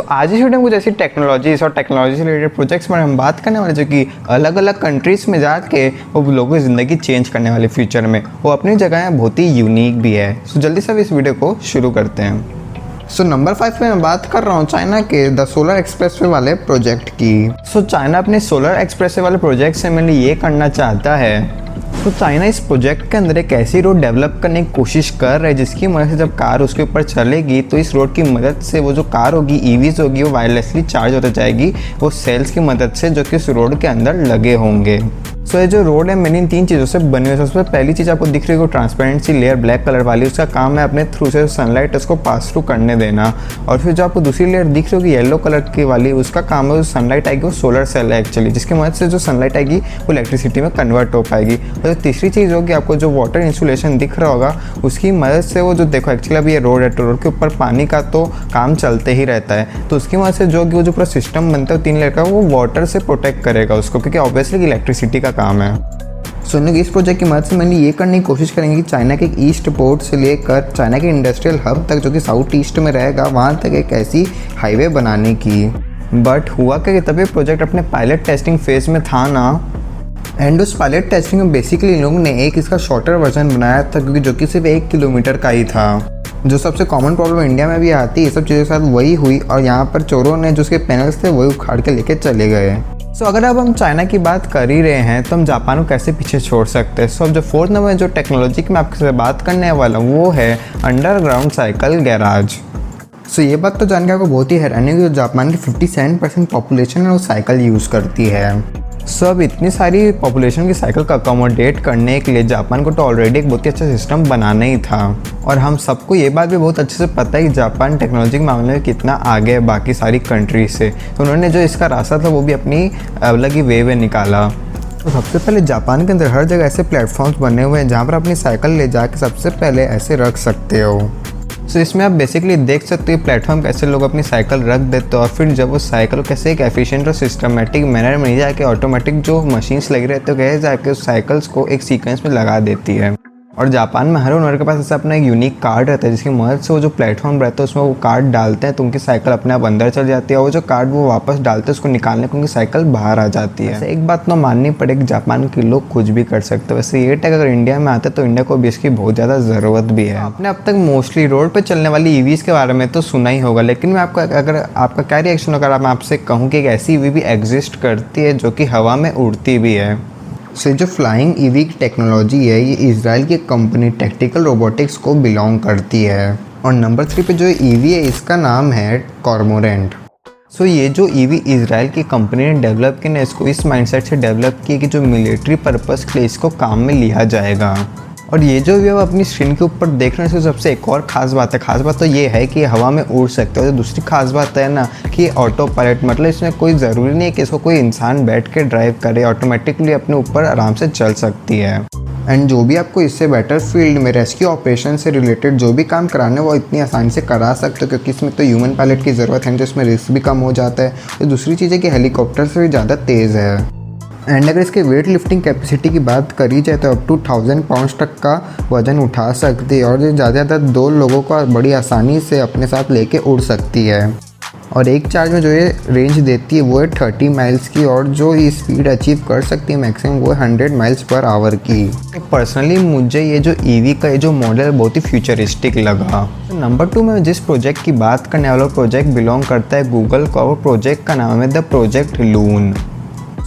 आज इस वीडियो में कुछ ऐसी टेक्नोलॉजीज और टेक्नोलॉजी से रिलेटेड प्रोजेक्ट्स में हम बात करने वाले जो कि अलग अलग कंट्रीज़ में जाके वो लोगों की ज़िंदगी चेंज करने वाले फ्यूचर में वो अपनी जगह बहुत ही यूनिक भी है। जल्दी से अब इस वीडियो को शुरू करते हैं। नंबर 5 पे मैं बात कर रहा हूँ चाइना के द सोलर एक्सप्रेसवे वाले प्रोजेक्ट की। चाइना अपने सोलर एक्सप्रेसवे वाले प्रोजेक्ट से मैंने ये करना चाहता है। चाइना इस प्रोजेक्ट के अंदर एक ऐसी रोड डेवलप करने की कोशिश कर रहा है जिसकी मदद से जब कार उसके ऊपर चलेगी तो इस रोड की मदद से वो जो कार होगी ईवीज होगी वो वायरलेसली चार्ज होते जाएगी वो सेल्स की मदद से जो कि उस रोड के अंदर लगे होंगे। ये जो रोड है मैंने इन 3 चीज़ों से बनी हुई है। सबसे पहली चीज़ आपको दिख रही है ट्रांसपेरेंसी लेयर ब्लैक कलर वाली, उसका काम है अपने थ्रू से सनलाइट उसको पास थ्रू करने देना। और फिर जो आपको दूसरी लेयर दिख रही होगी येलो कलर की वाली, उसका काम है जो सनलाइट आएगी वो सोलर सेल है एक्चुअली, जिसकी मदद से जो सनलाइट आएगी वो इलेक्ट्रिसिटी में कन्वर्ट हो पाएगी। और तीसरी चीज़ होगी आपको जो वाटर इंसुलेशन दिख रहा होगा उसकी मदद से वो जो देखो एक्चुअली अभी ये रोड है तो रोड के ऊपर पानी का तो काम चलते ही रहता है, तो उसकी मदद से जो वो जो पूरा सिस्टम बनता है 3 लेयर का वो वाटर से प्रोटेक्ट करेगा उसको, क्योंकि ऑब्वियसली इलेक्ट्रिसिटी का काम है। इस प्रोजेक्ट की मदद से मैंने ये करने की कोशिश करेंगे कि चाइना के एक ईस्ट पोर्ट से लेकर चाइना के इंडस्ट्रियल हब तक जो कि साउथ ईस्ट में रहेगा वहाँ तक एक ऐसी हाईवे बनाने की। बट हुआ क्या कि तभी प्रोजेक्ट अपने पायलट टेस्टिंग फेज में था ना, एंड उस पायलट टेस्टिंग में बेसिकली इन लोगों ने एक इसका शॉर्टर वर्जन बनाया था क्योंकि जो कि सिर्फ 1 किलोमीटर का ही था। जो सबसे कॉमन प्रॉब्लम इंडिया में भी आती है ये सब चीज़ों के साथ वही हुई और यहाँ पर चोरों ने जो उसके पैनल्स थे वही उखाड़ के लेके चले गए। अगर अब हम चाइना की बात कर ही रहे हैं तो हम जापान को कैसे पीछे छोड़ सकते हैं। अब जो 4th नंबर जो टेक्नोलॉजी की मैं आपसे बात करने वाला हूँ वो है अंडरग्राउंड साइकिल गैराज। ये बात तो जान के आपको बहुत ही हैरानी है कि जापान की 57% पॉपुलेशन है वो साइकिल यूज़ करती है। अब इतनी सारी पॉपुलेशन की साइकिल का अकोमोडेट करने के लिए जापान को तो ऑलरेडी एक बहुत ही अच्छा सिस्टम बनाना ही था। और हम सबको ये बात भी बहुत अच्छे से पता है कि जापान टेक्नोलॉजी के मामले में कितना आगे है बाकी सारी कंट्रीज से। तो उन्होंने जो इसका रास्ता था वो भी अपनी अलग ही वे में निकाला। तो सबसे पहले जापान के अंदर हर जगह ऐसे प्लेटफॉर्म्स बने हुए हैं जहाँ पर अपनी साइकिल ले जाके सबसे पहले ऐसे रख सकते हो। इसमें आप बेसिकली देख सकते हो प्लेटफॉर्म कैसे लोग अपनी साइकिल रख देते हैं और फिर जब वो साइकिल कैसे एक एफिशिएंट और सिस्टमेटिक मैनर में नहीं जाके ऑटोमेटिक जो मशीन्स लगी रहती है कैसे जाके उस साइकिल्स को एक सीक्वेंस में लगा देती है। और जापान में हर ओनर के पास ऐसा अपना एक यूनिक कार्ड रहता है जिसकी मदद से वो जो प्लेटफॉर्म रहता है उसमें वो कार्ड डालते हैं तो उनकी साइकिल अपने आप अंदर चल जाती है और वो जो कार्ड वो वापस डालते हैं उसको निकालने को उनकी साइकिल बाहर आ जाती है। एक बात तो माननी पड़ेगी जापान के लोग कुछ भी कर सकते हैं। वैसे ये टेक अगर इंडिया में आते तो इंडिया को भी इसकी बहुत ज़्यादा ज़रूरत भी है। आपने अब तक मोस्टली रोड पर चलने वाली ईवीज के बारे में तो सुना ही होगा, लेकिन मैं आपका क्या रिएक्शन होगा मैं आपसे कहूँ कि एक ऐसी ईवी भी एग्जिस्ट करती है जो कि हवा में उड़ती भी है। जो फ्लाइंग ईवी की टेक्नोलॉजी है ये इजराइल की कंपनी टैक्टिकल रोबोटिक्स को बिलोंग करती है। और नंबर 3 पे जो ईवी है इसका नाम है कॉर्मोरेंट। ये जो ईवी इजराइल की कंपनी ने डेवलप की ना इसको इस माइंडसेट से डेवलप की कि जो मिलिट्री पर्पस के लिए इसको काम में लिया जाएगा। और ये जो भी आप अपनी स्क्रीन के ऊपर देख रहे हैं सबसे एक और ख़ास बात है। ख़ास बात तो ये है कि ये हवा में उड़ सकते हो। दूसरी खास बात है ना कि ऑटो पायलट, मतलब इसमें कोई ज़रूरी नहीं है कि इसको कोई इंसान बैठ के ड्राइव करे, ऑटोमेटिकली अपने ऊपर आराम से चल सकती है। एंड जो भी आपको इससे बेटर फील्ड में रेस्क्यू ऑपरेशन से रिलेटेड जो भी काम कराने वो इतनी आसानी से करा सकते हो क्योंकि इसमें तो ह्यूमन पायलट की ज़रूरत है, तो इसमें रिस्क भी कम हो जाता है। तो दूसरी चीज़ है कि हेलीकॉप्टर से भी ज़्यादा तेज़ है। एंड अगर इसके वेट लिफ्टिंग कैपेसिटी की बात करी जाए तो अप टू 1000 पाउंड्स तक का वज़न उठा सकती है और ये ज़्यादा 2 लोगों को बड़ी आसानी से अपने साथ लेके उड़ सकती है। और एक चार्ज में जो ये रेंज देती है वो है 30 माइल्स की और जो ये स्पीड अचीव कर सकती है मैक्सिमम वो है 100 माइल्स पर आवर की। तो पर्सनली मुझे ये जो ईवी का ये जो मॉडल बहुत ही फ्यूचरिस्टिक लगा। नंबर 2 में जिस प्रोजेक्ट की बात करने वाला प्रोजेक्ट बिलोंग करता है गूगल का और प्रोजेक्ट का नाम है the project loon.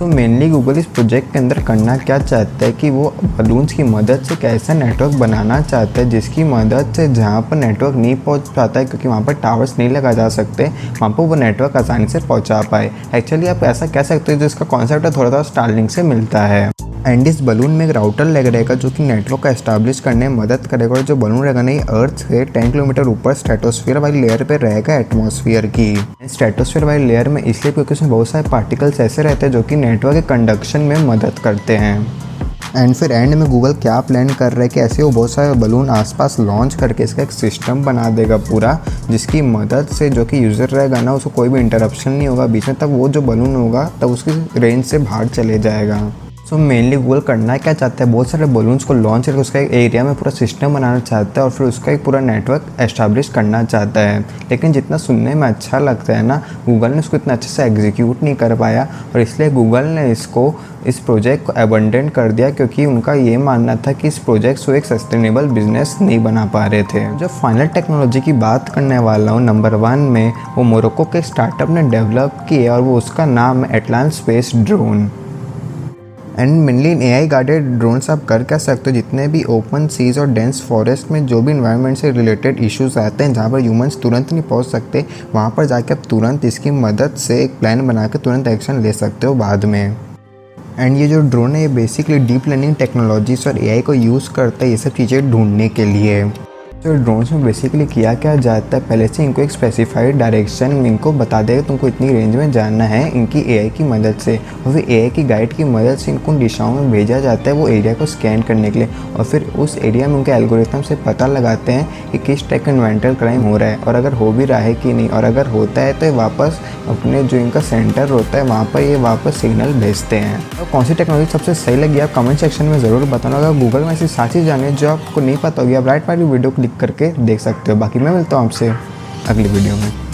Mainly Google इस प्रोजेक्ट के अंदर करना क्या चाहता है कि वो बलून्स की मदद से कैसा नेटवर्क बनाना चाहता है जिसकी मदद से जहाँ पर नेटवर्क नहीं पहुँच पाता है क्योंकि वहाँ पर टावर्स नहीं लगा जा सकते वहाँ पर वो नेटवर्क आसानी से पहुँचा पाए। एक्चुअली आप ऐसा कह सकते हो जो इसका कॉन्सेप्ट है थोड़ा स्टारलिंक से मिलता है। एंड इस बलून में एक राउटर लग रहेगा जो कि नेटवर्क का एस्टैब्लिश करने में मदद करेगा और जो बलून रहेगा नहीं अर्थ से 10 किलोमीटर ऊपर स्ट्रेटोस्फीयर वाली लेयर पे रहेगा एटमॉस्फेयर की। स्ट्रेटोस्फीयर वाली लेयर में इसलिए क्योंकि उसमें बहुत सारे पार्टिकल्स ऐसे रहते हैं जो कि नेटवर्क के कंडक्शन में मदद करते हैं। एंड फिर एंड में गूगल क्या प्लान कर रहा है कि ऐसे वो बहुत सारे बलून आसपास लॉन्च करके इसका एक सिस्टम बना देगा पूरा जिसकी मदद से जो कि यूज़र रहेगा ना उसको कोई भी इंटरप्शन नहीं होगा बीच में, तब वो जो बलून होगा तब उसकी रेंज से बाहर चले जाएगा। सो मेनली गूगल करना क्या चाहता है, बहुत सारे बलून्स को लॉन्च करके उसका एक एरिया में पूरा सिस्टम बनाना चाहता है और फिर उसका एक पूरा नेटवर्क एस्टैब्लिश करना चाहता है। लेकिन जितना सुनने में अच्छा लगता है ना, गूगल ने उसको इतना अच्छे से एग्जीक्यूट नहीं कर पाया और इसलिए गूगल ने इस प्रोजेक्ट को अबंडन कर दिया, क्योंकि उनका ये मानना था कि इस प्रोजेक्ट से एक सस्टेनेबल बिजनेस नहीं बना पा रहे थे। जो फाइनल टेक्नोलॉजी की बात करने वाला हूँ नंबर 1 में, वो मोरक्को के स्टार्टअप ने डेवलप की है और वो उसका नाम है Atlans space drone. And mainly in AI guided drones आप कर क्या सकते हो, जितने भी ओपन सीज और डेंस फॉरेस्ट में जो भी इन्वायरमेंट से रिलेटेड इश्यूज आते हैं जहाँ पर ह्यूमंस तुरंत नहीं पहुँच सकते, वहाँ पर जाके आप तुरंत इसकी मदद से एक प्लान बना के तुरंत एक्शन ले सकते हो बाद में। एंड ये जो ड्रोन है ये बेसिकली डीप लर्निंग टेक्नोलॉजीज और AI को यूज़ करता है ये सब चीज़ें ढूंढने के लिए। तो ड्रोन्स में बेसिकली किया क्या जाता है, पहले से इनको एक स्पेसिफाइड डायरेक्शन इनको बता देगा तुमको इतनी रेंज में जाना है इनकी AI की मदद से, और फिर AI की गाइड की मदद से इनको उन दिशाओं में भेजा जाता है वो एरिया को स्कैन करने के लिए, और फिर उस एरिया में उनके एल्गोरिथम से पता लगाते हैं कि किस टाइप का इन्वायरमेंटल क्राइम हो रहा है और अगर हो भी रहा है कि नहीं, और अगर होता है तो ये वापस अपने जो इनका सेंटर होता है वहाँ पर ये वापस सिग्नल भेजते हैं। तो कौन सी टेक्नोलॉजी सबसे सही लगी आप कमेंट सेक्शन में ज़रूर बताना। अगर गूगल में ऐसी सारी चीज़ जाने जो आपको नहीं पता होगी आप राइट वाली वीडियो क्लिक करके देख सकते हो। बाकी मैं मिलता हूँ आपसे अगली वीडियो में।